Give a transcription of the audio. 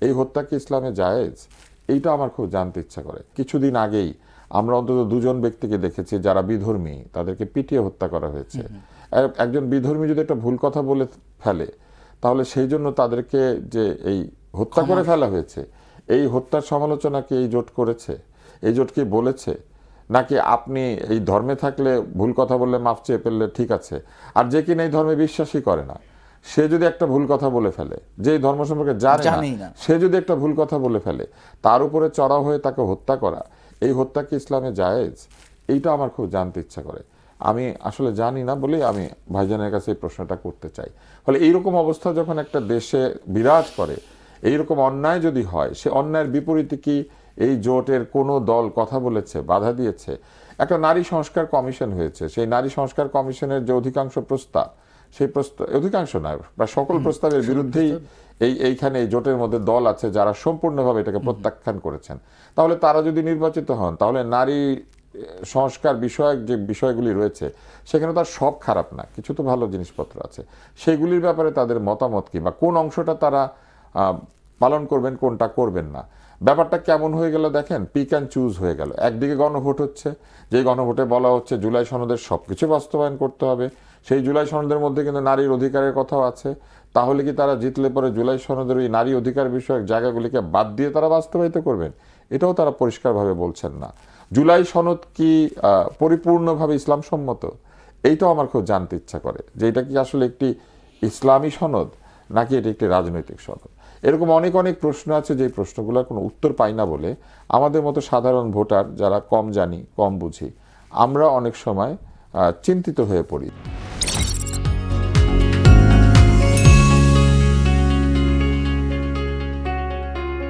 এই হত্যা কি ইসলামে জায়েজ? এইটা আমার খুব জানতে ইচ্ছা করে। কিছুদিন আগেই আমরা অন্তত দুজন ব্যক্তিকে দেখেছি যারা বিধর্মী, তাদেরকে পিটিয়ে হত্যা করা হয়েছে। একজন বিধর্মী যদি একটা ভুল কথা বলে ফেলে, তাহলে সেই জন্য তাদেরকে যে এই হত্যা করে ফেলা হয়েছে, এই হত্যার সমালোচনা কি এই জোট করেছে? এই জোট কি বলেছে? নাকি আপনি এই ধর্মে থাকলে ভুল কথা বললে মাফ চেয়ে ফেললে ঠিক আছে, আর যে কিনা এই ধর্মে বিশ্বাসই করে না, সে যদি একটা ভুল কথা বলে ফেলে, যে এই ধর্ম সম্পর্কে জানে না, সে যদি একটা ভুল কথা বলে ফেলে, তার উপরে চড়াও হয়ে তাকে হত্যা করা, এই হত্যা কি ইসলামে জায়েজ? এইটা আমার খুব জানতে ইচ্ছা করে। আমি আসলে জানি না বলেই আমি ভাইজানের কাছে এই প্রশ্নটা করতে চাই। ফলে এইরকম অবস্থা যখন একটা দেশে বিরাজ করে, এইরকম অন্যায় যদি হয়, সে অন্যায়ের বিপরীতে কি এই জোটের কোনো দল কথা বলেছে, বাধা দিয়েছে? একটা নারী সংস্কার কমিশন হয়েছে, সেই নারী সংস্কার কমিশনের যে অধিকাংশ প্রস্তাব, সেই প্রস্তাব, অধিকাংশ নয়, প্রায় সকল প্রস্তাবের বিরুদ্ধেই এইখানে এই জোটের মধ্যে দল আছে যারা সম্পূর্ণভাবে এটাকে প্রত্যাখ্যান করেছেন। তাহলে তারা যদি নির্বাচিত হন, তাহলে নারী সংস্কার বিষয়ক যে বিষয়গুলি রয়েছে, সেখানে তার সব খারাপ না, কিছু তো ভালো জিনিসপত্র আছে। সেগুলির ব্যাপারে তাদের মতামত কি, বা কোন অংশটা তারা পালন করবেন, কোনটা করবেন না। ব্যাপারটা কেমন হয়ে গেল দেখেন, পিক অ্যান্ড চুজ হয়ে গেল। একদিকে গণভোট হচ্ছে, যে গণভোটে বলা হচ্ছে জুলাই সনদের সবকিছু বাস্তবায়ন করতে হবে। সেই জুলাই সনদের মধ্যে কিন্তু নারীর অধিকারের কথাও আছে। তাহলে কি তারা জিতলে পরে জুলাই সনদের ওই নারী অধিকার বিষয়ক জায়গাগুলিকে বাদ দিয়ে তারা বাস্তবায়িত করবেন? এটাও তারা পরিষ্কারভাবে বলছেন না। জুলাই সনদ কি পরিপূর্ণভাবে ইসলাম সম্মত? এইটাও আমার খুব জানতে ইচ্ছা করে, যে এটা কি আসলে একটি ইসলামী সনদ নাকি এটি একটি রাজনৈতিক সনদ। এরকম অনেক অনেক প্রশ্ন আছে, যে প্রশ্নগুলোর কোনো উত্তর পাই না বলে আমাদের মতো সাধারণ ভোটার যারা কম জানি, কম বুঝি, আমরা অনেক সময় চিন্তিত হয়ে পড়ি।